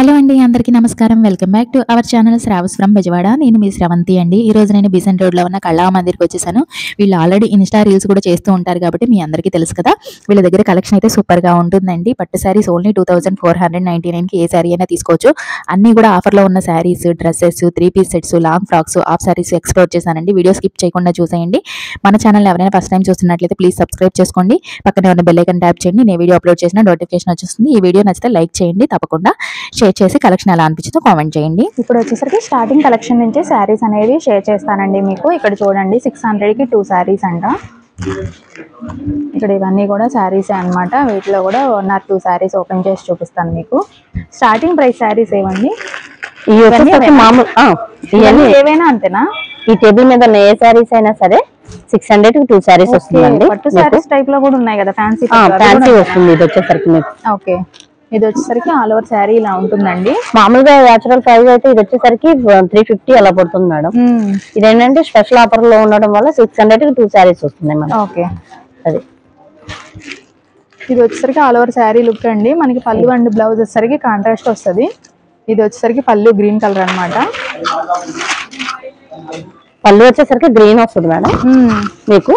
Hello అండి, అందరికీ నమస్కారం. Welcome back to our channel Shravas from Bezawada. నేను మీ శ్రవంతి అండి. ఈ రోజు నేను బీసెంట్ రోడ్లో ఉన్న కళా మందిర్కి వచ్చేసాను. వీళ్ళు ఆల్రెడీ ఇన్స్టా రీల్స్ కూడా చేస్తూ ఉంటారు కాబట్టి మీ అందరికీ తెలుసు కదా. వీళ్ళ దగ్గర కలెక్షన్ అయితే సూపర్గా ఉంటుందండి. పట్టు శారీస్ ఓన్లీ 2499కి ఏ శారీ అయినా తీసుకోవచ్చు. అన్నీ కూడా ఆఫర్లో ఉన్న saris, dresses, 3 piece sets, long frocks, half saris explore చేశానండి. వీడియో స్కిప్ చేయకుండా చూసేయండి. మన ఛానల్ ఎవరైనా ఫస్ట్ టైం చూస్తున్నట్లయితే ప్లీజ్ సబ్స్క్రైబ్ చేసుకోండి. పక్కనే ఉన్న బెల్ ఐకాన్ ట్యాప్ చేయండి. నేను వీడియో అప్లోడ్ చేసిన నోటిఫికేషన్ వచ్చేస్తుంది. ఈ వీడియో నచ్చితే లైక్ చేయండి, తప్పకుండా షేర్ చేసి కలెక్షన్ ఎలా అనిపించిందో కామెంట్ చేయండి. ఇప్పుడు వచ్చేసరికి స్టార్టింగ్ కలెక్షన్ నుంచి శారీస్ అనేవి షేర్ చేస్తానండి మీకు. ఇక్కడ చూడండి 600కి 2 శారీస్ అంట. ఇక్కడ ఇవన్నీ కూడా శారీసే అనమాట. వీటిలో కూడా 1 or 2 శారీస్ ఓపెన్ చేసి చూపిస్తాను మీకు. స్టార్టింగ్ ప్రైస్ శారీస్ ఏవండి? ఏవైనా అంతేనా? ఈ టేబుల్ మీద ఉన్న ఏ శారీస్ అయినా సరే 600కి 2 శారీస్ వస్తుందండి. పట్టు శారీస్ టైప్ లో కూడా ఉన్నాయి కదా, ఫ్యాన్సీ వస్తుంది. ఇది వచ్చేసరికి మీకు ఓకే. ఇది వచ్చేసరికి ఆల్ ఓవర్ శారీ ఇలా ఉంటుందండి. మామూలుగా నేచురల్ ప్రైస్ అయితే ఇది వచ్చేసరికి 350 అలా పడుతుంది మేడం. ఇదేంటంటే స్పెషల్ ఆఫర్ లో ఉండడం వల్ల 600కి 2 శారీస్ వస్తున్నాయి మేడం. ఓకే. అది ఇది వచ్చేసరికి ఆల్ ఓవర్ శారీ లుక్ అండి. మనకి పళ్ళు అండ్ బ్లౌజ్ వచ్చేసరికి కాంట్రాస్ట్ వస్తుంది. ఇది వచ్చేసరికి పళ్ళు గ్రీన్ కలర్ అన్నమాట. పళ్ళు వచ్చేసరికి గ్రీన్ వస్తుంది మేడం. మీకు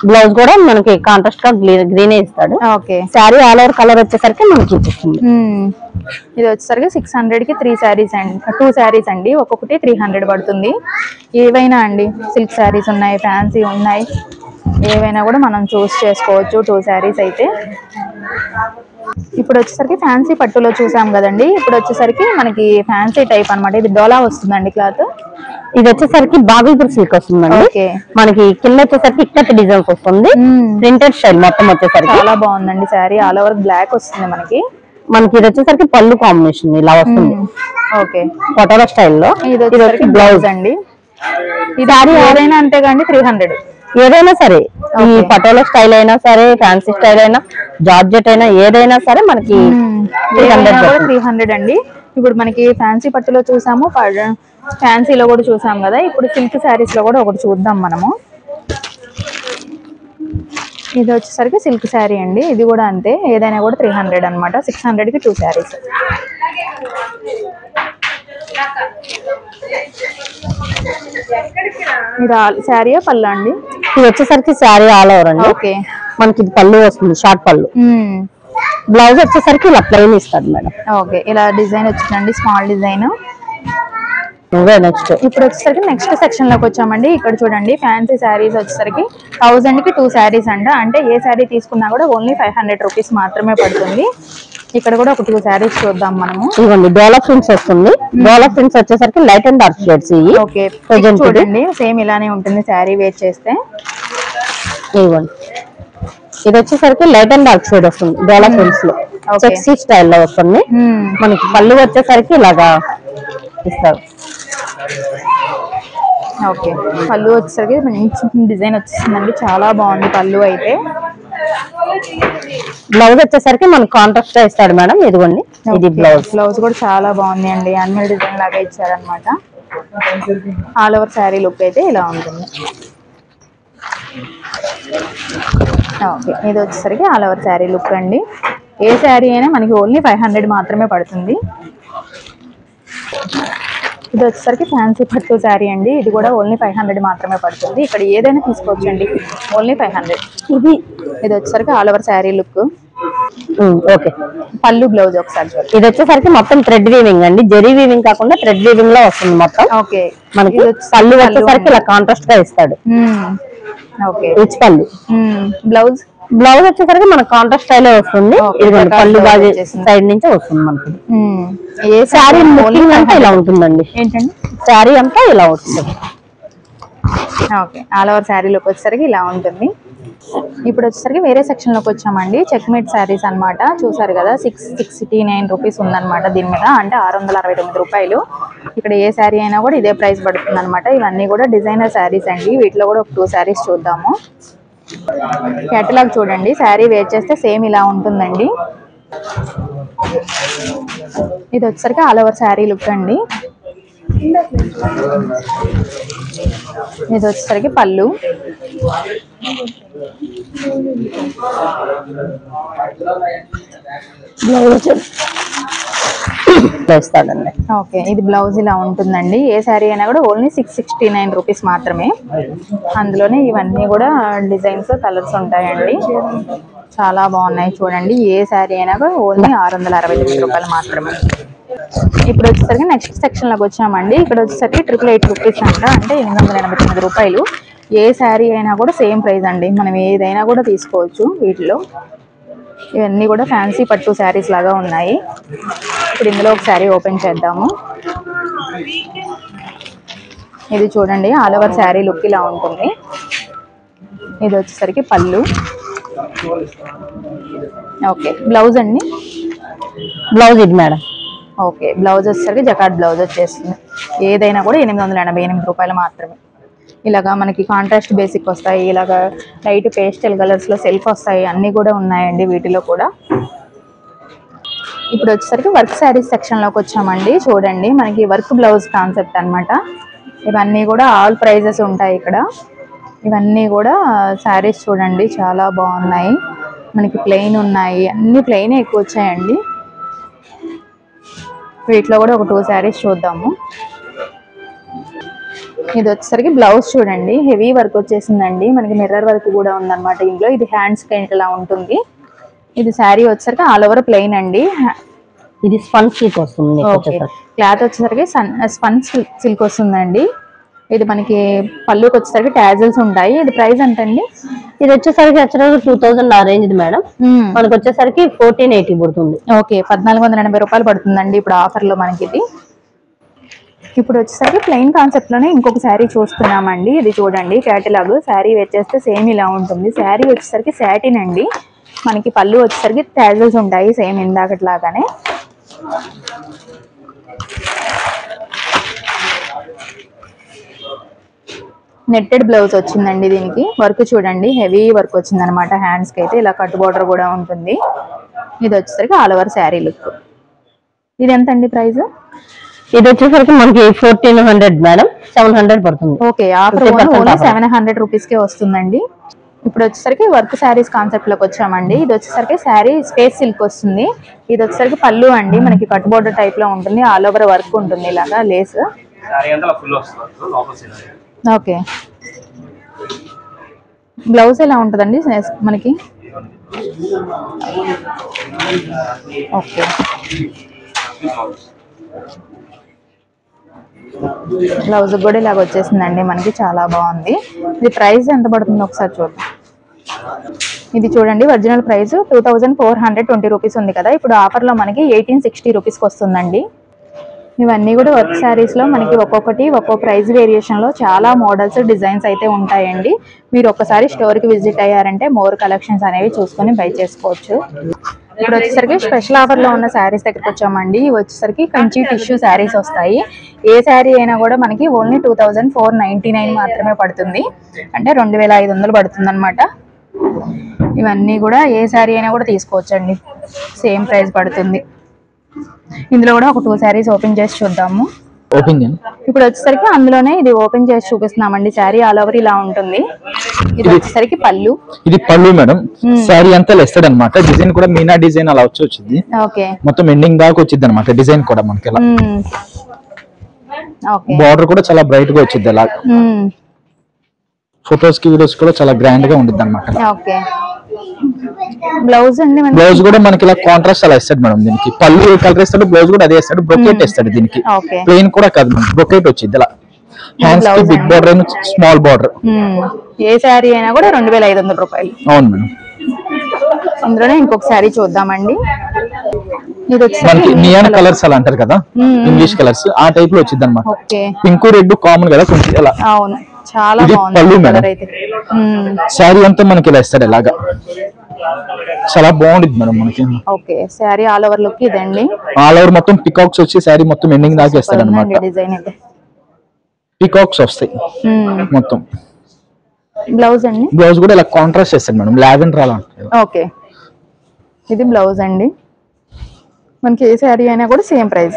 బ్లౌజ్ కూడా మనకి కాంట్రాస్ట్ గా గ్రీన్ ఇస్తాడు. Okay. Sari all over colour వచ్చేసరికి మనకి చూపిస్తుంది. ఇది వచ్చేసరికి 600కి 3 శారీస్ అండి, 2 శారీస్ అండి. ఒక్కొక్కటి 300 పడుతుంది. ఏవైనా అండి, సిల్క్ శారీస్ ఉన్నాయి, ఫ్యాన్సీ ఉన్నాయి, ఏవైనా కూడా మనం చూస్ చేసుకోవచ్చు 2 శారీస్ అయితే. ఇప్పుడు వచ్చేసరికి ఫ్యాన్సీ పట్టులో చూసాం కదండి. ఇప్పుడు వచ్చేసరికి మనకి ఫ్యాన్సీ టైప్ అనమాట. ఇది డోలా వస్తుందండి క్లాత్. ఇది వచ్చేసరికి బాబీపూర్ సిల్క్ వస్తుందండి. మనకి కింద వచ్చేసరికి ఇక్కట్ డిజైన్స్ వస్తుంది. ప్రింటెడ్ స్టైల్ మొత్తం వచ్చేసరికి చాలా బాగుందండి శారీ. ఆల్ ఓవర్ బ్లాక్ వస్తుంది మనకి. ఇది వచ్చేసరికి పళ్ళు కాంబినేషన్ ఇలా వస్తుంది. ఓకే. పటోలా స్టైల్లో. ఇది వచ్చేసరికి బ్లౌజ్ అండి. ఈ శారీ ఏదైనా అంతే కండి 300. ఏదైనా సరే, ఈ పటోలా స్టైల్ అయినా సరే, ఫ్యాన్సీ స్టైల్ అయినా, జార్జెట్ అయినా, ఏదైనా సరే మనకి 300 అండి. ఇప్పుడు మనకి ఫ్యాన్సీ పట్టులో చూసాము, ఫ్యాన్సీలో కూడా చూసాం కదా. ఇప్పుడు సిల్క్ శారీస్ లో కూడా ఒకటి చూద్దాం మనము. ఇది వచ్చేసరికి సిల్క్ శారీ అండి. ఇది కూడా అంతే, ఏదైనా కూడా 300 అనమాట. 600కి 2 శారీస్. ఇది శారీయా పళ్ళు అండి? ఇది వచ్చేసరికి శారీ ఆల్ ఓవర్ అండి. ఓకే. మనకి ఇది పళ్ళు వస్తుంది, షార్ట్ పళ్ళు. బ్లౌజ్ వచ్చేసరికి ఇలా ప్లెయిన్ ఇస్తాడు మేడం. ఓకే. ఇలా డిజైన్ వచ్చిందండి, స్మాల్ డిజైన్. నెక్స్ట్ ఇప్పుడు వచ్చేసరికి నెక్స్ట్ సెక్షన్ లోకి వచ్చామండి. ఇక్కడ చూడండి ఫ్యాన్సీ శారీస్ వచ్చేసరికి 1000కి 2 శారీస్ అంట. అంటే ఏ శారీ తీసుకున్నా కూడా ఓన్లీ 500 రూపీస్ మాత్రమే పడుతుంది. ఇక్కడ కూడా ఒక 2 శారీస్ చూద్దాం మనము. ఇవ్వండి డోలా ప్రింట్స్ వస్తుంది. డోలా ప్రింట్స్ వచ్చేసరికి light and dark shades. Okay. చూడండి సేమ్ ఇలానే ఉంటుంది శారీ వేర్ చేస్తే. ఇవ్వండి ఇది వచ్చేసరికి లైట్ అండ్ డార్క్ షేడ్ వస్తుంది. డోలా ప్రింట్స్ లో సెక్సీ స్టైల్లో వస్తుంది. మనకి పళ్ళు వచ్చేసరికి ఇలాగా ఇస్తారు. ఓకే. పళ్ళు వచ్చేసరికి మంచి డిజైన్ వచ్చేసిందండి, చాలా బాగుంది పళ్ళు అయితే. బ్లౌజ్ వచ్చేసరికి మనకి కాంట్రాస్ట్ గా ఇస్తాడు మేడం. ఇదిగోండి ఇది బ్లౌజ్. బ్లౌజ్ కూడా చాలా బాగుంది అండి, యానిమల్ డిజైన్ లాగా ఇచ్చారనమాట. ఆల్ ఓవర్ శారీ లుక్ అయితే ఇలా ఉంటుంది. ఓకే. ఇది వచ్చేసరికి ఆల్ ఓవర్ శారీ లుక్ అండి. ఏ శారీ అయినా మనకి ఓన్లీ 500 మాత్రమే పడుతుంది. ఇది వచ్చేసరికి ఫ్యాన్సీ పట్టు శారీ అండి. ఇది కూడా ఓన్లీ 500 మాత్రమే పడుతుంది. ఇక్కడ ఏదైనా తీసుకోవచ్చు అండి, ఓన్లీ 500. ఇది వచ్చేసరికి all over sari look. Okay. పళ్ళు బ్లౌజ్ ఒకసారి చూడండి. ఇది వచ్చేసరికి మొత్తం థ్రెడ్ వీవింగ్ అండి. జెరీ వీవింగ్ కాకుండా థ్రెడ్ వీవింగ్ లో వస్తుంది మొత్తం. ఓకే. మనకి పళ్ళు వచ్చేసరికి ఇలా కాంట్రాస్ట్ గా ఇస్తాడు. ఓకే. రిచ్ పళ్ళు. బ్లౌజ్ బ్లౌజ్ వచ్చేసరికి మన కాంట్రాస్ట్ స్టైల్ వస్తుంది. ఇదిగోండి పళ్ళు బాగా సైడ్ నుంచి వస్తుంది మనకి. ఏ శారీ లుకింగ్ అంతా ఇలా ఉంటుందండి. ఏంటండి శారీ అంతా ఇలా వస్తుంది. Okay. All over sari look వచ్చేసరికి ఇలా ఉంటుంది. ఇప్పుడు వచ్చేసరికి వేరే సెక్షన్ లోకి వచ్చామండి. చెక్మేట్ శారీస్ అనమాట. చూసారు కదా 669 రూపీస్ ఉందన్నమాట దీని మీద, అంటే 669 రూపాయలు. ఇక్కడ ఏ శారీ అయినా కూడా ఇదే ప్రైస్ పడుతుంది అనమాట. ఇవన్నీ కూడా డిజైనర్ శారీస్ అండి. వీటిలో కూడా ఒక 2 శారీస్ చూద్దాము. కేటలాగ్ చూడండి, శారీ వేర్ చేస్తే సేమ్ ఇలా ఉంటుందండి. ఇది వచ్చేసరికి ఆల్ ఓవర్ శారీ లుక్ అండి. ఇది వచ్చేసరికి పళ్ళు. ఇస్తాడండి. ఓకే, ఇది బ్లౌజ్ ఇలా ఉంటుందండి. ఏ శారీ అయినా కూడా ఓన్లీ 669 రూపీస్ మాత్రమే. అందులోనే ఇవన్నీ కూడా డిజైన్స్, కలర్స్ ఉంటాయండి. చాలా బాగున్నాయి చూడండి. ఏ శారీ అయినా కూడా ఓన్లీ 669 రూపాయలు మాత్రమే. ఇప్పుడు వచ్చేసరికి నెక్స్ట్ సెక్షన్ లోకి వచ్చామండి. ఇక్కడ వచ్చేసరికి 888 రూపీస్ అంట, అంటే 889 రూపాయలు. ఏ శారీ అయినా కూడా సేమ్ ప్రైస్ అండి. మనం ఏదైనా కూడా తీసుకోవచ్చు వీటిలో. ఇవన్నీ కూడా ఫ్యాన్సీ పట్టు శారీస్ లాగా ఉన్నాయి. ఇప్పుడు ఇందులో ఒక శారీ ఓపెన్ చేద్దాము. ఇది చూడండి, ఆల్ ఓవర్ శారీ లుక్ ఇలా ఉంటుంది. ఇది వచ్చేసరికి పళ్ళు. ఓకే, బ్లౌజ్ అండి. బ్లౌజ్ ఇది మేడం. ఓకే, బ్లౌజ్ వచ్చేసరికి జకాట్ బ్లౌజ్ వచ్చేస్తుంది. ఏదైనా కూడా 888 రూపాయలు మాత్రమే. ఇలాగా మనకి కాంట్రాస్ట్ బేసిక్ వస్తాయి, ఇలాగా లైట్ పేస్టల్ కలర్స్లో సెల్ఫ్ వస్తాయి, అన్నీ కూడా ఉన్నాయండి వీటిలో కూడా. ఇప్పుడు వచ్చేసరికి వర్క్ శారీస్ సెక్షన్లోకి వచ్చామండి. చూడండి, మనకి వర్క్ బ్లౌజ్ కాన్సెప్ట్ అనమాట. ఇవన్నీ కూడా ఆల్ ప్రైజెస్ ఉంటాయి ఇక్కడ. ఇవన్నీ కూడా శారీస్ చూడండి, చాలా బాగున్నాయి. మనకి ప్లెయిన్ ఉన్నాయి, అన్ని ప్లెయినే ఎక్కువ వచ్చాయండి. వీటిలో కూడా ఒక 2 శారీస్ చూద్దాము. ఇది వచ్చేసరికి బ్లౌజ్ చూడండి, హెవీ వర్క్ వచ్చేసిందండి. మనకి మిర్రర్ వర్క్ కూడా ఉందన్నమాట ఇందులో. ఇది హ్యాండ్స్ ఇలా ఉంటుంది. ఇది శారీ వచ్చేసరికి ఆల్ ఓవర్ ప్లెయిన్ అండి. ఇది స్పన్ సిల్క్ వస్తుంది. క్లాత్ వచ్చేసరికి స్పన్ సిల్క్ వస్తుందండి. ఇది మనకి పళ్ళుకి వచ్చేసరికి టాజిల్స్ ఉంటాయి. ఇది ప్రైస్ ఎంత అండి? ఇది వచ్చేసరికి యాక్చువల్గా 2000 ఆ రేంజ్ మేడం. మనకు వచ్చేసరికి 1480 పడుతుంది. ఓకే, 1480 రూపాయలు పడుతుందండి ఇప్పుడు ఆఫర్ లో మనకి ఇది. ఇప్పుడు వచ్చేసరికి ప్లెయిన్ కాన్సెప్ట్ లోనే ఇంకొక శారీ చూస్తున్నామండి. ఇది చూడండి, క్యాటలాగ్ శారీ వచ్చేస్తే సేమ్ ఇలా ఉంటుంది. శారీ వచ్చేసరికి సాటిన్ అండి. మనకి పళ్ళు వచ్చేసరికి టాజిల్స్ ఉంటాయి సేమ్ ఇందాకట్లాగానే. నెట్టెడ్ బ్లౌజ్ వచ్చిందండి. దీనికి వర్క్ చూడండి, హెవీ వర్క్ వచ్చింది అనమాట. హ్యాండ్స్ కి అయితే ఇలా కట్ బోర్డర్ కూడా ఉంటుంది. ఇది వచ్చేసరికి ఆల్ ఓవర్ శారీ లుక్. ఇది ఎంత అండి ప్రైస్? ఇది వచ్చేసరికి మనకి 1400 మేడం, 700 పడుతుంది. ఓకే, ఆఫర్ ఓన్లీ 700 రూపీస్ కే వస్తుందండి. ఇప్పుడు వచ్చేసరికి వర్క్ శారీస్ కాన్సెప్ట్ లోకి వచ్చామండి. ఇది వచ్చేసరికి శారీ స్పేస్ సిల్క్ వస్తుంది. ఇది వచ్చేసరికి పళ్ళు అండి, మనకి కట్ బోర్డర్ టైప్ లో ఉంటుంది. ఆల్ ఓవర్ వర్క్ ఉంటుంది ఇలాగా లేస్. ఓకే, బ్లౌజ్ ఎలా ఉంటుందండి మనకి? ఓకే, బ్లౌజ్ కూడా ఇలాగ వచ్చేసిందండి మనకి, చాలా బాగుంది. ఇది ప్రైస్ ఎంత పడుతుంది ఒకసారి చూద్దాం. ఇది చూడండి, ఒరిజినల్ ప్రైస్ 2420 రూపీస్ ఉంది కదా, ఇప్పుడు ఆఫర్లో మనకి 1860 రూపీస్కి వస్తుందండి. ఇవన్నీ కూడా వర్క్ శారీస్ లో మనకి ఒక్కొక్కటి ఒక్కో ప్రైస్ వేరియేషన్ లో చాలా మోడల్స్, డిజైన్స్ అయితే ఉంటాయండి. మీరు ఒక్కసారి స్టోర్ కి విజిట్ అయ్యారంటే మోర్ కలెక్షన్స్ అనేవి చూసుకొని బై చేసుకోవచ్చు. ఇప్పుడు వచ్చేసరికి స్పెషల్ ఆఫర్ లో ఉన్న శారీస్ దగ్గరికి వచ్చామండి. ఇవి వచ్చేసరికి కంచి టిష్యూ శారీస్ వస్తాయి. ఏ శారీ అయినా కూడా మనకి ఓన్లీ 2499 మాత్రమే పడుతుంది, అంటే 2500 పడుతుంది అనమాట. ఇవన్నీ కూడా ఏ శారీ అయినా కూడా తీసుకోవచ్చండి, సేమ్ ప్రైస్ పడుతుంది. ఇందులో కూడా ఒక 2 శారీస్ ఓపెన్ చేసి చూద్దాము. ఇప్పుడు వచ్చేసరికి అందులోనే ఇది ఓపెన్ చేసి చూపిస్తున్నామండి. శారీ ఆల్ ఓవర్ ఇలా ఉంటుంది. ఇది వచ్చేసరికి పళ్ళు. ఇది పళ్ళు మేడం. శారీ అంతా లెస్టెడ్ అన్నమాట. డిజైన్ కూడా మీనా డిజైన్ అలా వచ్చింది. ఓకే, మొత్తం ఎండింగ్ దాకా వచ్చింది అన్నమాట. డిజైన్ కూడా మనకి ఇలా బార్డర్ కూడా చాలా బ్రైట్ గా వచ్చింది. అలా ఫొటోస్ కి వీడియోస్ కూడా చాలా గ్రాండ్ గా ఉండిద్ది అన్నమాట. ఓకే, బ్లౌజ్ అండి. బ్లౌజ్ కూడా మనకి ఇలా కాంట్రాస్ట్ అలా ఇస్తాడు మేడం. దీనికి పళ్ళు ఏ కలర్ ఇస్తాడు, బ్లౌజ్ కూడా అదే ఇస్తాడు. బ్రొకెట్ ఇస్తాడు దీనికి. ప్లెయిన్ కూడా కాదు మేడం, బ్రొకెట్ వచ్చింది. ఇలా హ్యాండ్స్ కి big border and small border. ఏ శారీ అయినా కూడా 2500 రూపాయలు. అవును మేడం. ఇందులోనే ఇంకొక శారీ చూద్దామండి. ఇది మనకి నియాన్ కలర్స్ అలా అంటారు కదా, ఇంగ్లీష్ కలర్స్ ఆ టైప్ లో వచ్చింది అన్నమాట. పింక్ రెడ్ కామన్ కదా కొంచెం ఇలా. అవును, చాలా పళ్ళు మేడం. శారీ అంతా మనకి ఇలా ఇస్తాడు ఇలాగా, చాలా బాగుంటుంది మేడం మనకి. Okay, sari all over look ఇదండి. ఆల్ ఓవర్ మొత్తం పికాక్స్ వచ్చి శారీ మొత్తం ఎండింగ్ దాకా ఇస్తాడు అన్నమాట. డిజైన్ అయితే పికాక్స్ వస్తాయి మొత్తం. బ్లౌజ్ అండి. బ్లౌజ్ కూడా ఇలా కాంట్రాస్ట్ చేస్తాడు మేడం, లావెండర్ అలా ఉంటుంది. ఓకే, ఇది బ్లౌజ్ అండి. మనకి ఏ శారీ అయినా కూడా సేమ్ ప్రైస్.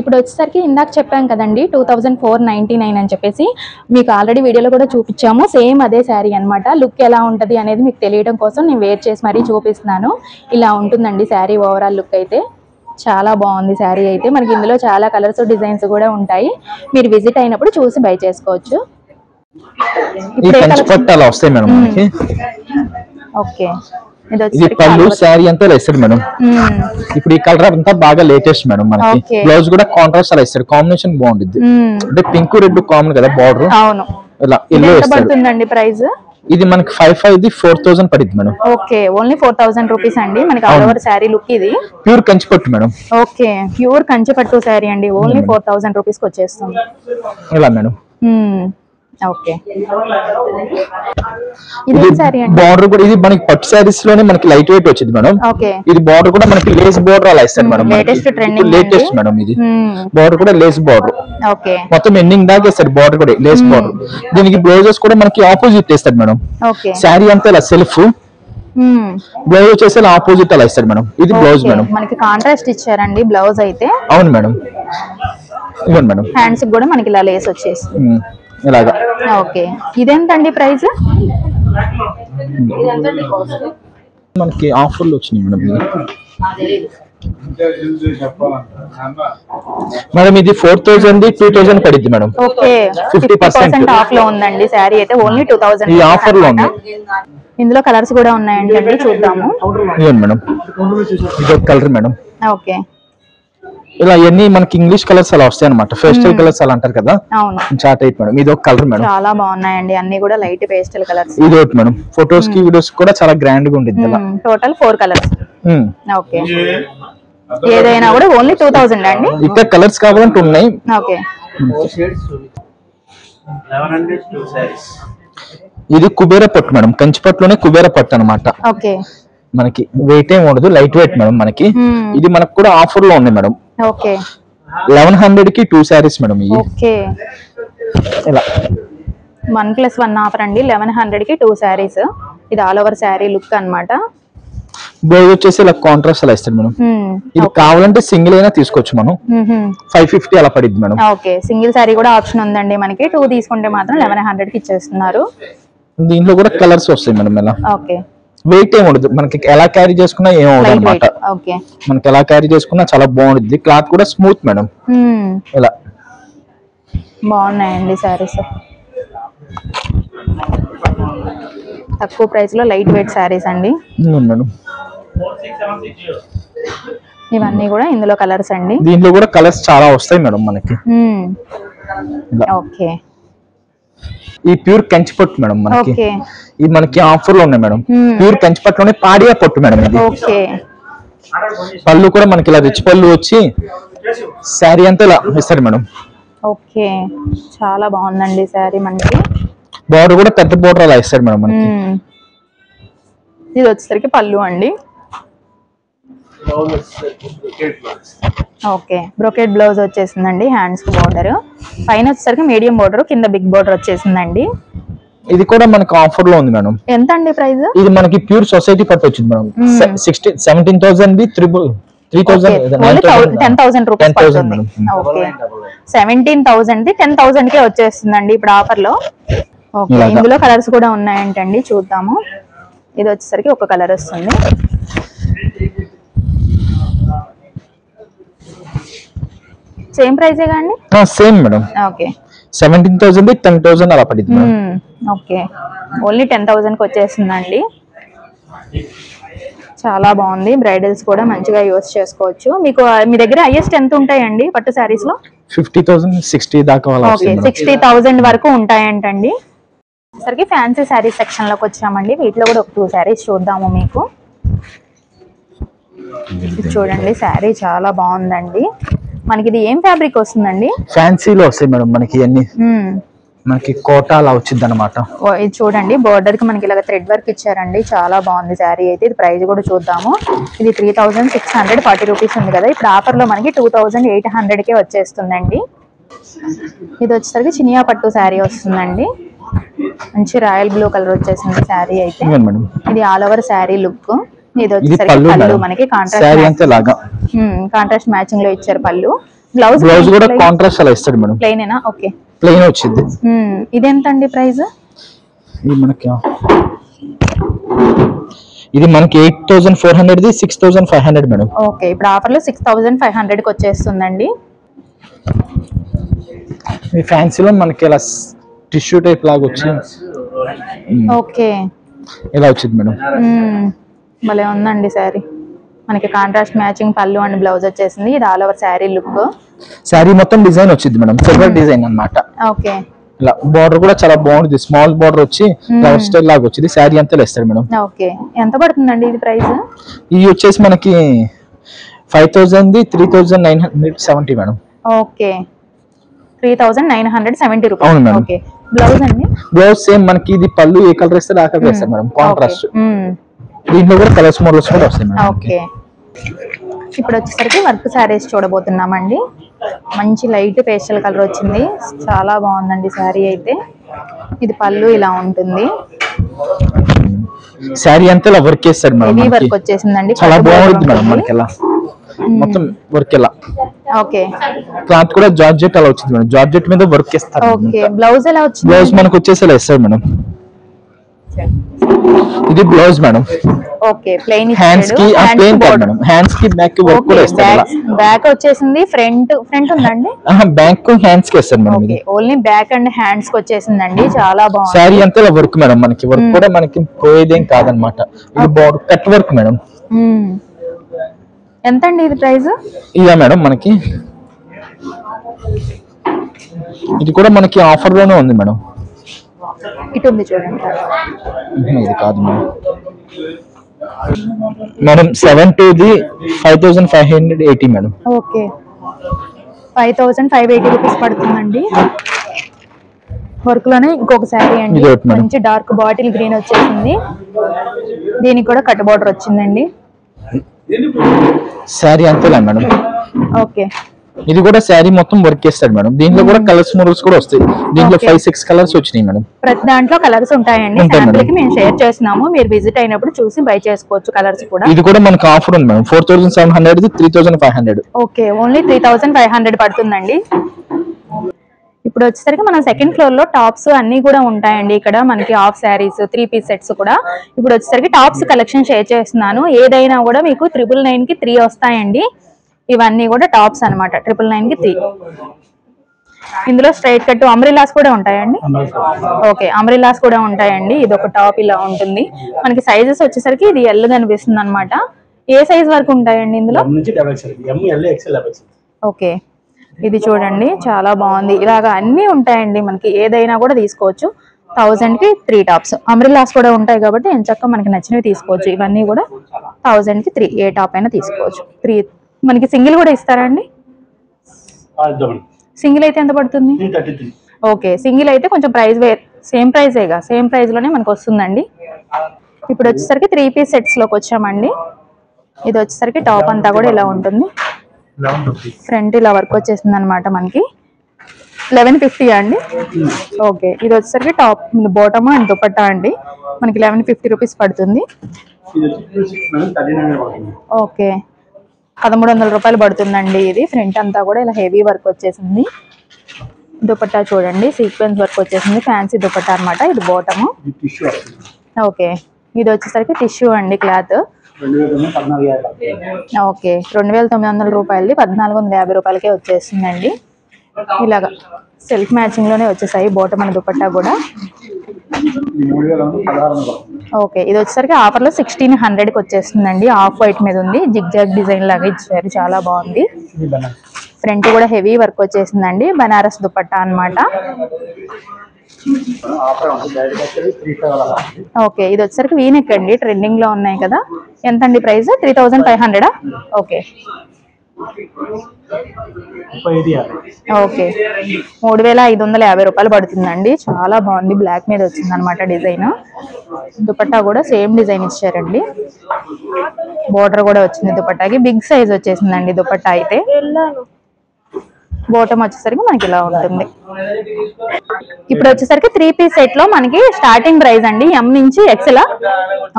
ఇప్పుడు వచ్చేసరికి ఇందాక చెప్పాం కదండి 2499 అని చెప్పేసి, మీకు ఆల్రెడీ వీడియోలో కూడా చూపించాము. సేమ్ అదే శారీ అనమాట. లుక్ ఎలా ఉంటుంది అనేది మీకు తెలియడం కోసం నేను వేర్ చేసి మరీ చూపిస్తున్నాను. ఇలా ఉంటుందండి శారీ ఓవరాల్ లుక్ అయితే. చాలా బాగుంది శారీ అయితే. మనకి ఇందులో చాలా కలర్స్ డిజైన్స్ కూడా ఉంటాయి. మీరు విజిట్ అయినప్పుడు చూసి బై చేసుకోవచ్చు. ఓకే, ఇది పళ్ళు శారీ అంతా ఇస్తాడు మేడం. ఇప్పుడు ఈ కలర్ అంతా బాగా లేటెస్ట్ మేడం. మనకి బ్లౌజ్ కూడా కాంట్రాస్ట్ అలా ఇస్తాడు. కాంబినేషన్ బాగుంటుంది. అంటే పింక్ రెడ్ కామన్ కదా బార్డర్. అవును, ఇలా ఎల్లో పడుతుందండి ప్రైస్. ఇది మనకి 55 4000 పడింది మేడం. ఓకే, ఓన్లీ 4000 రూపీస్ అండి. మనకి ఆల్ ఓవర్ శారీ లుక్ ఇది. ప్యూర్ కంచిపట్టు మేడం. ఓకే, ప్యూర్ కంచిపట్టు శారీ అండి. ఓన్లీ 4000 రూపీస్ కి వచ్చేస్తుంది ఇలా మేడం. ఓకే, ఇది శారీ అండి. బార్డర్ కూడా ఇది మనకి పట్టు శారీస్ లోనే మనకి లైట్ వెయిట్ వచ్చింది మేడం. ఓకే, ఇది బార్డర్ కూడా మనకి లేస్ బార్డర్ అలా ఇస్తాడు madam. Latest trending, latest madam. ఇది బార్డర్ కూడా లేస్ బార్డర్. ఓకే, మొత్తం ఎండింగ్ దాకా ఇస్తాడు బార్డర్ కూడా లేస్ బార్డర్. దీనికి బ్లౌజెస్ కూడా మనకి ఆపోజిట్ ఇస్తాడు మేడం. ఓకే, శారీ అంతా ఇలా సెల్ఫ్, బ్లౌజ్ వచ్చేసి ఆపోజిట్ అలా ఇస్తాడు మేడం. ఇది బ్లౌజ్ మేడం. మనకి కాంట్రాస్ట్ ఇచ్చారండి బ్లౌజ్ అయితే. అవును మేడం. ఇవ్వండి మేడం. హ్యాండ్స్ కూడా మనకి ఇలా లేస్ వచ్చేసి ఇలాగా. ఓకే, ఇదేంటండి ప్రైస్? మనకి ఆఫర్లు వచ్చినాయి మేడం. మేడం ఇది 4000 2000 పడింది మేడం. ఓకే, 50% ఆఫ్ లో ఉందండి శారీ అయితే. ఓన్లీ 2000 ఈ ఆఫర్ లో ఉంది. ఇందులో కలర్స్ కూడా ఉన్నాయండి, చూద్దాము. ఇవ్వండి మేడం. ఇది కలర్ మేడం. ఓకే, ఇలా ఎన్ని మనకి ఇంగ్లీష్ కలర్స్ అలా వస్తాయి అనమాట. పేస్టల్ కలర్స్ అలా అంటారు కదా. అవును, చాట్ టైప్ మేడం. ఇది ఒక కలర్ మేడం. చాలా బాగున్నాయండి అన్ని కూడా లైట్ పేస్టల్ కలర్స్. ఇది ఒకటి మేడం. ఫొటోస్ కి వీడియోస్ కూడా చాలా గ్రాండ్ గా ఉంటుంది. ఇలా టోటల్ 4 కలర్స్. ఓకే, ఏదైనా కూడా ఓన్లీ 2000 అండి. ఇక్కడ కలర్స్ కావాలంటే ఉన్నాయి. ఓకే, ఇది కుబేర పట్టు మేడం. కంచి పట్టులోనే కుబేర పట్టు అనమాట. ఓకే, మనకి వెయిట్ ఏం ఉండదు, లైట్ వెయిట్ మేడం. మనకి ఇది మనకు కూడా ఆఫర్ లో ఉంది మేడం. ఓకే, 1100 కి 2 సారీస్ మేడం. ఇది ఓకే, ఇలా 1+1 ఆఫర్ అండి. 1100 కి 2 సారీస్. ఇది ఆల్ ఓవర్ శారీ లుక్ అన్నమాట. బ్లౌజ్ వచ్చేసి ఇలా కాంట్రాస్ట్ అలా ఇస్తాడు మేడం. ఇది కావాలంటే సింగిల్ అయినా తీసుకోవచ్చు మనం. 550 అలా పడింది మేడం. ఓకే, సింగిల్ శారీ కూడా ఆప్షన్ ఉందండి మనకి. 2 తీసుకుంటే మాత్రం 1100 కి ఇచ్చేస్తున్నారు. దీంట్లో కూడా కలర్స్ వస్తాయి మేడం. ఇలా ఓకే, వెయిట్ ఏం ఉండదు. మనకి ఎలా క్యారీ చేసుకున్నా ఏం ఉండదు అనమాట. ఓకే, మనకి ఎలా క్యారీ చేసుకున్నా చాలా బాగుంటుంది. క్లాత్ కూడా స్మూత్ మేడం. ఇలా బాగున్నాయండి శారీస్. తక్కువ ప్రైస్ లో లైట్ వెయిట్ శారీస్ అండి మేడం. ఇవన్నీ కూడా ఇందులో కలర్స్ అండి. దీంట్లో కూడా కలర్స్ చాలా వస్తాయి మేడం మనకి. ఓకే, ఈ ప్యూర్ కంచి పట్టు మేడం. మనకి ఇది మనకి ఆఫర్ లో ఉన్నాయి మేడం. ప్యూర్ కంచి పట్టులోనే పాడియా పట్టు మేడం. ఇది ఓకే, పళ్ళు కూడా మనకి ఇలా రిచ్ పళ్ళు వచ్చి శారీ అంతా ఇలా ఇస్తారు మేడం. ఓకే, చాలా బాగుందండి శారీ. మనకి బార్డర్ కూడా పెద్ద బార్డర్ అలా ఇస్తారు మేడం మనకి. ఇది వచ్చేసరికి పళ్ళు అండి. ఓకే, బ్రోకెట్ బ్లౌజ్ వచ్చేసిందండి. హ్యాండ్స్ కి బార్డర్, పైన వచ్చేసరికి మీడియం బార్డర్, కింద బిగ్ బార్డర్ వచ్చేసిందండి. ఇది కూడా మనకి ఆఫర్ లో ఉంది మేడం. ఎంత అండి ప్రైస్? ఇది మనకి ప్యూర్ సొసైటీ పట్టు వచ్చింది మేడం. 17,000 10,000 రూపీస్ పడుతుంది. ఓకే, 17,000 10,000 కే వచ్చేస్తుందండి ఇప్పుడు ఆఫర్ లో. ఓకే, ఇందులో కలర్స్ కూడా ఉన్నాయంటండి, చూద్దాము. ఇది వచ్చేసరికి ఒక కలర్ వస్తుంది. సేమ్ ప్రైస్ కానీ? Same madam. ఓకే, 17,000 10,000 అలా పడింది మేడం. ఓకే, ఓన్లీ 10,000 కి వచ్చేస్తుందండి. చాలా బాగుంది. బ్రైడల్స్ కూడా మంచిగా యూస్ చేసుకోవచ్చు. మీకు మీ దగ్గర హైయెస్ట్ ఎంత ఉంటాయండి పట్టు శారీస్ లో? 50,000 60 దాకా. ఓకే, 60,000 వరకు ఉంటాయంటండి. సరికి ఫ్యాన్సీ శారీస్ సెక్షన్ లోకి వచ్చామండి. వీటిలో కూడా ఒక 2 శారీస్ చూద్దాము మీకు. చూడండి, శారీ చాలా బాగుందండి. మనకి ఇది ఏం ఫ్యాబ్రిక్ వస్తుందండి? ఫ్యాన్సీలో వస్తాయి మేడం మనకి అన్ని. మనకి కోటా అలా వచ్చింది అనమాట. ఇది చూడండి, బోర్డర్ కి మనకి ఇలా థ్రెడ్ వర్క్ ఇచ్చారండి. చాలా బాగుంది శారీ అయితే. ఇది ప్రైస్ కూడా చూద్దాము. ఇది 3,640 రూపీస్ ఉంది కదా. ఇప్పుడు ఆఫర్ లో మనకి 2,800 కే వచ్చేస్తుందండి. ఇది వచ్చేసరికి చినియా పట్టు శారీ వస్తుందండి. మంచి రాయల్ బ్లూ కలర్ వచ్చేసింది శారీ అయితే. ఇది ఆల్ ఓవర్ శారీ లుక్. ఇది వచ్చేసరికి పళ్ళు మనకి కాంట్రాస్ట్ మ్యాచింగ్ లో ఇచ్చారు పళ్ళు. బ్లౌజ్ కూడా కాంట్రాస్ట్ అలా ఇస్తాడు మేడం. ప్లెయినేనా? ఓకే, ప్లెయిన్ వచ్చింది. ఇదెంతండి ప్రైస్? ఇది మనకి 8400 6500 మేడం. ఓకే, ఇప్పుడు ఆఫర్ లో 6500 కి వచ్చేస్తుందండి. ఈ ఫ్యాన్సీలో మనకి ఇలా టిష్యూ టైప్ లాగా వచ్చి ఓకే ఇలా వచ్చింది మేడం. భలే ఉందండి శారీ. మనకి కాంట్రాస్ట్ మ్యాచింగ్ పళ్ళు అండ్ బ్లౌజ్ వచ్చేసింది. ఇది all over sari look. Sari మొత్తం డిజైన్ వచ్చింది మేడం, సిల్వర్ డిజైన్ అన్నమాట. ఓకే, ఇలా బార్డర్ కూడా చాలా బాగుంది, స్మాల్ బార్డర్ వచ్చి ఫ్లవర్ స్టైల్ లాగా వచ్చింది. శారీ అంతా ఇస్తాడు మేడం. ఓకే, ఎంత పడుతుందండి ఇది ప్రైస్? ఇది వచ్చేసి మనకి 5000 3970 మేడం. Okay, 3970 rupees. అవును మేడం. ఓకే, బ్లౌజ్ అండి? బ్లౌజ్ సేమ్ మనకి ఇది పళ్ళు ఏ కలర్ ఇస్తే ఆ కలర్ ఇస్తారు మేడం, కాంట్రాస్ట్. దీంట్లో కూడా కలర్స్ మోడల్స్ కూడా వస్తాయి మేడం. ఓకే, ఇప్పుడు వచ్చేసరికి వర్క్ శారీస్ చూడబోతున్నామండి. మంచి లైట్ పేస్టల్ కలర్ వచ్చింది, చాలా బాగుందండి శారీ అయితే. ఇది పళ్ళు ఇలా ఉంటుంది. శారీ అంతా ఇలా వర్క్ చేస్తాడు మేడం. హెవీ వర్క్ వచ్చేసిందండి, చాలా బాగుంది మేడం. మనకి ఇలా మొత్తం వర్క్ ఇలా. ఓకే, క్లాత్ కూడా జార్జెట్ అలా వచ్చింది మేడం, జార్జెట్ మీద వర్క్ చేస్తారు. ఓకే, బ్లౌజ్ ఎలా వచ్చింది? బ్లౌజ్ మనకు వచ్చేసి ఇలా ఇస్తారు మేడం. ఇది blouse madam. Okay, plain hands కి ప్లెయిన్ కాదు మేడం, హ్యాండ్స్ కి బ్యాక్ కి వర్క్ కూడా ఇస్తారు. బ్యాక్ వచ్చేసింది, ఫ్రంట్ ఉందండి? బ్యాక్ కు హ్యాండ్స్ కి ఇస్తారు మేడం. ఇది ఓన్లీ బ్యాక్ అండ్ హ్యాండ్స్ కి వచ్చేసిందండి, చాలా బాగుంది. శారీ అంతా ఇలా వర్క్ మేడం, మనకి వర్క్ కూడా మనకి పోయేదేం కాదనమాట. ఇది బార్డర్ కట్ వర్క్ మేడం. ఎంత అండి ఇది ప్రైస్? ఇదా మేడం మనకి ఇది కూడా మనకి ఆఫర్ లోనే ఉంది మేడం. ఇటు ఉంది చూడండి. ఇది కాదు madam. Madam 7 to the 5580 madam. Okay, 5580 rupees పడుతుందండి. వర్క్ లోనే ఇంకొక శారీ అండి, మంచి డార్క్ బాటిల్ గ్రీన్ వచ్చేసింది. దీనికి కూడా కట్ బార్డర్ వచ్చిందండి. శారీ అంతేలా మేడం. ఓకే, ఇది కూడా శారీ మొత్తం వర్క్ చేస్తాడు మేడం. దీంట్లో కూడా కలర్స్ మోడల్స్ కూడా వస్తాయి. దీంట్లో 5-6 కలర్స్ వచ్చినాయి మేడం. ప్రతి దాంట్లో కలర్స్ ఉంటాయండి. శాంపుల్ కి మేము షేర్ చేస్తున్నాము, మీరు విజిట్ అయినప్పుడు చూసి బై చేసుకోవచ్చు కలర్స్ కూడా. ఇది కూడా మనకు ఆఫర్ ఉంది మేడం. 4700 3500. ఓకే, ఓన్లీ 3500 పడుతుందండి. ఇప్పుడు వచ్చేసరికి మనం సెకండ్ ఫ్లోర్ లో టాప్స్ అన్ని కూడా ఉంటాయండి. ఇక్కడ మనకి హాఫ్ శారీస్, 3 పీస్ సెట్స్ కూడా. ఇప్పుడు వచ్చేసరికి టాప్స్ కలెక్షన్ షేర్ చేస్తున్నాను. ఏదైనా కూడా మీకు 999 కి 3 వస్తాయండి. ఇవన్నీ కూడా టాప్స్ అన్నమాట. 999 కి 3. ఇందులో స్ట్రైట్ కట్ అంబ్రెల్లాస్ కూడా ఉంటాయండి. ఓకే, అంబ్రెల్లాస్ కూడా ఉంటాయండి. ఇది ఒక టాప్ ఇలా ఉంటుంది. మనకి సైజెస్ వచ్చేసరికి ఇది ఎల్ కనిపిస్తుంది అనమాట. ఏ సైజ్ వరకు ఉంటాయండి ఇందులో? ఓకే, ఇది చూడండి చాలా బాగుంది. ఇలాగా అన్ని ఉంటాయండి, మనకి ఏదైనా కూడా తీసుకోవచ్చు. 1000 కి 3 టాప్స్. అంబ్రెల్లాస్ కూడా ఉంటాయి కాబట్టి ఎంచక్క మనకి నచ్చినవి తీసుకోవచ్చు. ఇవన్నీ కూడా 1000 కి 3, ఏ టాప్ అయినా తీసుకోవచ్చు. 3 మనకి సింగిల్ కూడా ఇస్తారండి? సింగిల్ అయితే ఎంత పడుతుంది? ఓకే, సింగిల్ అయితే కొంచెం ప్రైస్ సేమ్ ప్రైజేగా, సేమ్ ప్రైస్ లోనే మనకు వస్తుందండి. ఇప్పుడు వచ్చేసరికి 3 పీస్ సెట్స్ లోకి వచ్చామండి. ఇది వచ్చేసరికి టాప్ అంతా కూడా ఇలా ఉంటుంది. ఫ్రంట్ ఇలా వర్క్ వచ్చేసింది అనమాట. మనకి 1150 అండి. ఓకే, ఇది వచ్చేసరికి టాప్ బాటమ్ అండ్ దుపట్టా అండి. మనకి 1150 రూపీస్ పడుతుంది. ఓకే, 1300 రూపాయలు పడుతుందండి. ఇది ఫ్రంట్ అంతా కూడా ఇలా హెవీ వర్క్ వచ్చేసింది. దుపట్టా చూడండి, సీక్వెన్స్ వర్క్ వచ్చేసింది. ఫ్యాన్సీ దుపట్టా అనమాట. ఇది బాటమ్. ఓకే, ఇది వచ్చేసరికి టిష్యూ అండి, క్లాత్. ఓకే, 2900 రూపాయలది 1450 రూపాయలకే వచ్చేస్తుందండి. ఇలాగా సెల్ఫ్ మ్యాచింగ్ లోనే వచ్చేసాయి బాటమ్ అండ్ దుపట్టా కూడా. ఓకే, ఇది వచ్చేసరికి ఆఫర్ లో 1600 కి వచ్చేస్తుందండి. ఆఫ్ వైట్ మీద ఉంది, జిగ్ జాగ్ డిజైన్ లాగా ఇచ్చారు, చాలా బాగుంది. ఫ్రంట్ కూడా హెవీ వర్క్ వచ్చేసిందండి, బనారస్ దుపట్టా అన్నమాట. ఓకే, ఇది వచ్చేసరికి వీనెక్ అండి, ట్రెండింగ్ లో ఉన్నాయి కదా. ఎంత అండి ప్రైస్? 3500. ఓకే, ఓకే, 3550 రూపాయలు పడుతుందండి. చాలా బాగుంది, బ్లాక్ మీద వచ్చింది అనమాట డిజైన్. దుపట్టా కూడా సేమ్ డిజైన్ ఇచ్చారండి. బోర్డర్ కూడా వచ్చింది దుపట్టాకి. బిగ్ సైజ్ వచ్చేసిందండి దుపట్టా అయితే. బాటమ్ వచ్చేసరికి మనకి ఇలా ఉంటుంది. ఇప్పుడు వచ్చేసరికి 3 పీస్ సెట్ లో మనకి స్టార్టింగ్ ప్రైస్ అండి ఎం నుంచి ఎక్సెల్.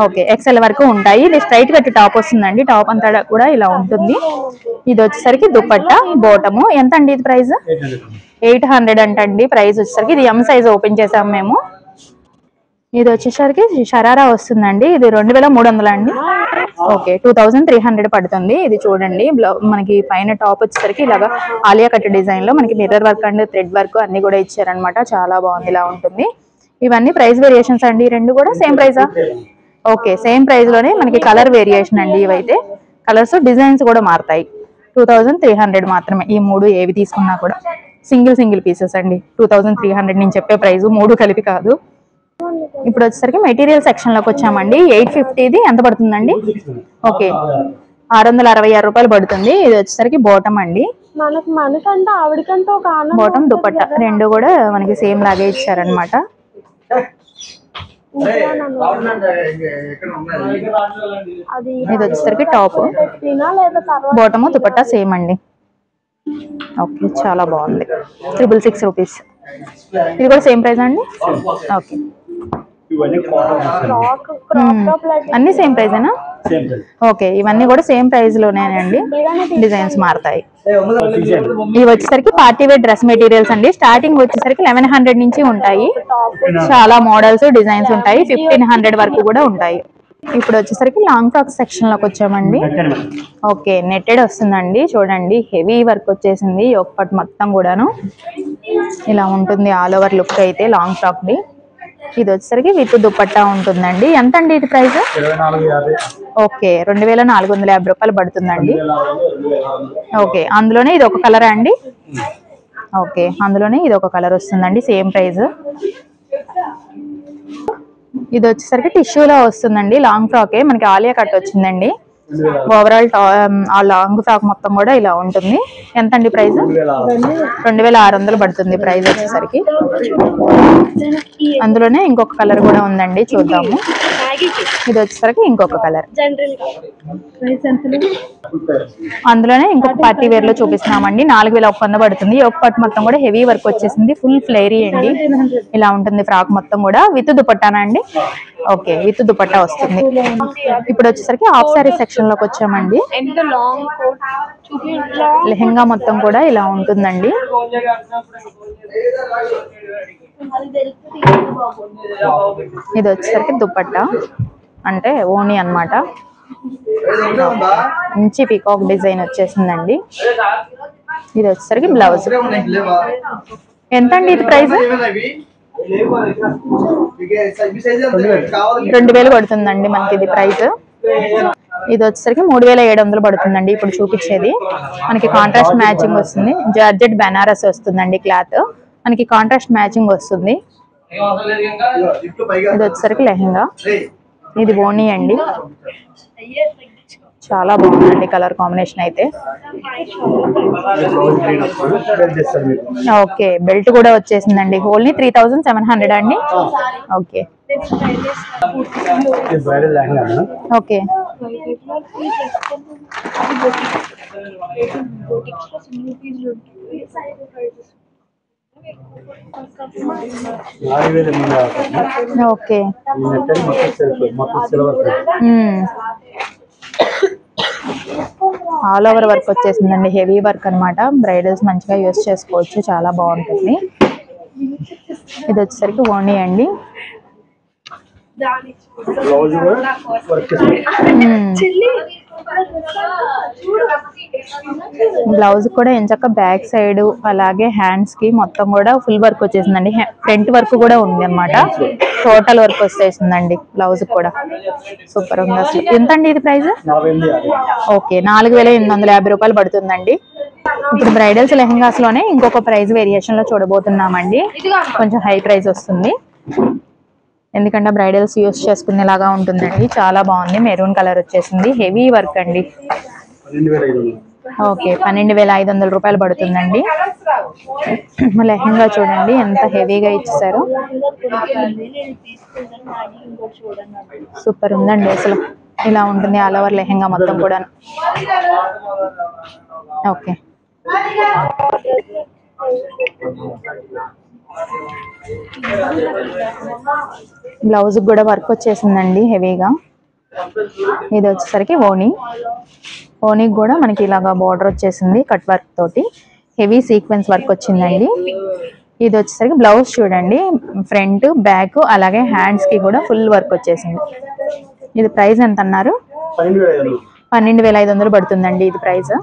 ఓకే, ఎక్సెల్ వరకు ఉంటాయి. ఇది స్ట్రైట్ కట్ టాప్ వస్తుందండి. టాప్ అంతా కూడా ఇలా ఉంటుంది. ఇది వచ్చేసరికి దుపట్టా బాటము. ఎంత అండి ఇది ప్రైస్? 800 అంటండి ప్రైస్ వచ్చేసరికి. ఇది ఎం సైజ్ ఓపెన్ చేసాము మేము. ఇది వచ్చేసరికి షరారా వస్తుందండి. ఇది 2300 అండి. ఓకే, 2300 పడుతుంది. ఇది చూడండి, మనకి పైన టాప్ వచ్చేసరికి ఇలాగా ఆలియా కట్ డిజైన్ లో మనకి mirror work and thread work అన్ని కూడా ఇచ్చారనమాట. చాలా బాగుంది, ఇలా ఉంటుంది. ఇవన్నీ ప్రైస్ వేరియేషన్స్ అండి. రెండు కూడా సేమ్ ప్రైజా? ఓకే, సేమ్ ప్రైస్ లోనే మనకి కలర్ వేరియేషన్ అండి. ఇవైతే కలర్స్ డిజైన్స్ కూడా మారుతాయి. 2300 మాత్రమే. ఈ మూడు ఏవి తీసుకున్నా కూడా సింగిల్ పీసెస్ అండి. 2300 నేను చెప్పే ప్రైస్ మూడు కలిపి కాదు. ఇప్పుడు వచ్చేసరికి మెటీరియల్ సెక్షన్ లోకి వచ్చామండి. 850 ఇది ఎంత పడుతుందండి? ఓకే, 666 రూపాయలు పడుతుంది. ఇది వచ్చేసరికి బాటమ్ అండి. బాటమ్ దుపట్టా రెండు కూడా మనకి సేమ్ లాగే ఇచ్చారనమాట. ఇది వచ్చేసరికి టాప్, బాటమ్ దుపట్టా సేమ్ అండి. ఓకే, చాలా బాగుంది. 666 రూపీస్. ఇది కూడా సేమ్ ప్రైస్ అండి. ఓకే, అన్ని సేమ్ ప్రైజేనా? ఓకే, ఇవన్నీ కూడా సేమ్ ప్రైస్ లోనేనండి. డిజైన్స్ మారుతాయి. ఇవి వచ్చేసరికి పార్టీ వేర్ డ్రెస్ మెటీరియల్స్ అండి. స్టార్టింగ్ వచ్చేసరికి 1100 నుంచి ఉంటాయి. చాలా మోడల్స్ డిజైన్స్ ఉంటాయి. 1500 వరకు కూడా ఉంటాయి. ఇప్పుడు వచ్చేసరికి లాంగ్ ఫ్రాక్ సెక్షన్ లోకి వచ్చామండి. ఓకే, నెట్టెడ్ వస్తుందండి. చూడండి, హెవీ వర్క్ వచ్చేసింది. ఒకటి మొత్తం కూడాను ఇలా ఉంటుంది. ఆల్ ఓవర్ లుక్ అయితే లాంగ్ ఫ్రాక్ ది. ఇది వచ్చేసరికి విత్ దుపట్టా ఉంటుందండి. ఎంత అండి ఇది ప్రైస్? ఓకే, 2450 రూపాయలు పడుతుందండి. ఓకే, అందులోనే ఇది ఒక కలర్ అండి. ఓకే, అందులోనే ఇది ఒక కలర్ వస్తుందండి. Same price. ఇది వచ్చేసరికి టిష్యూలో వస్తుందండి. లాంగ్ ఫ్రాకే మనకి ఆలియా కట్ వచ్చిందండి. ఓవరాల్ లాంగ్ ఫ్రాక్ మొత్తం కూడా ఇలా ఉంటుంది. ఎంత అండి ప్రైస్? 2600 పడుతుంది ప్రైస్ వచ్చేసరికి. అందులోనే ఇంకొక కలర్ కూడా ఉందండి, చూద్దాము. ఇది వచ్చేసరికి ఇంకొక కలర్. అందులోనే ఇంకొక పార్టీ వేర్ లో చూపిస్తున్నామండి. 4100 పడుతుంది. ఒక పట్టు మొత్తం కూడా హెవీ వర్క్ వచ్చేసింది. ఫుల్ ఫ్లేరీ అండి. ఇలా ఉంటుంది ఫ్రాక్ మొత్తం కూడా. విత్ దుపట్టానా అండి? ఓకే, విత్ దుపట్టా వస్తుంది. ఇప్పుడు వచ్చేసరికి హాఫ్ సారీ సెక్షన్ లోకి వచ్చామండి. లెహెంగా మొత్తం కూడా ఇలా ఉంటుందండి. ఇది వచ్చేసరికి దుపట్టా అంటే ఓణి అన్నమాట. మంచి పీకాక్ డిజైన్ వచ్చేసిందండి. ఇది వచ్చేసరికి బ్లౌజ్. ఎంత అండి ఇది ప్రైస్? 2000 పడుతుందండి మనకి ఇది ప్రైస్. ఇది వచ్చేసరికి 3700 పడుతుందండి ఇప్పుడు చూపించేది. మనకి కాంట్రాస్ట్ మ్యాచింగ్ వస్తుంది. జార్జెట్ బెనారస్ వస్తుందండి క్లాత్. మనకి కాంట్రాస్ట్ మ్యాచింగ్ వస్తుంది. ఇది వచ్చేసరికి లెహంగా. ఇది ఓణి అండి. చాలా బాగుందండి కలర్ కాంబినేషన్ అయితే. ఓకే, బెల్ట్ కూడా వచ్చేసిందండి. ఓన్లీ 3700 అండి. Okay okay, okay. All over work వచ్చేసిందండి. హెవీ వర్క్ అన్నమాట. బ్రైడల్స్ మంచిగా యూస్ చేసుకోవచ్చు. చాలా బాగుంటుంది. ఇది వచ్చేసరికి ఓణి అండి. బ్లౌజ్ కూడా ఎంచక్క బ్యాక్ సైడ్ అలాగే హ్యాండ్స్ కి మొత్తం కూడా ఫుల్ వర్క్ వచ్చేసిందండి. ఫ్రంట్ వర్క్ కూడా ఉంది అన్నమాట. టోటల్ వర్క్ వచ్చేసిందండి బ్లౌజ్ కూడా. సూపర్ ఉంది అసలు. ఎంత అండి ఇది ప్రైస్? ఓకే, 4850 రూపాయలు పడుతుందండి. ఇప్పుడు బ్రైడల్స్ లెహంగాస్ లోనే ఇంకొక ప్రైస్ వేరియేషన్ లో చూడబోతున్నామండి. కొంచెం హై ప్రైస్ వస్తుంది. ఎందుకంటే బ్రైడల్స్ యూస్ చేసుకునేలాగా ఉంటుందండి. చాలా బాగుంది. మెరూన్ కలర్ వచ్చేసింది. హెవీ వర్క్ అండి. ఓకే, 12500 రూపాయలు పడుతుందండి. లెహంగా చూడండి ఎంత హెవీగా ఇచ్చేసారు. సూపర్ ఉందండి అసలు. ఇలా ఉంటుంది ఆల్ ఓవర్ లెహంగా మొత్తం కూడా. ఓకే, బ్లౌజ్ కూడా వర్క్ వచ్చేసిందండి హెవీగా. ఇది వచ్చేసరికి ఓనీకి కూడా మనకి ఇలాగా బార్డర్ వచ్చేసింది కట్ వర్క్ తోటి, హెవీ సీక్వెన్స్ వర్క్ వచ్చిందండి. ఇది వచ్చేసరికి బ్లౌజ్ చూడండి, ఫ్రంట్ బ్యాక్ అలాగే హ్యాండ్స్ కి కూడా ఫుల్ వర్క్ వచ్చేసింది. ఇది ప్రైస్ ఎంత అన్నారు? 12,500 పడుతుందండి ఇది ప్రైస్.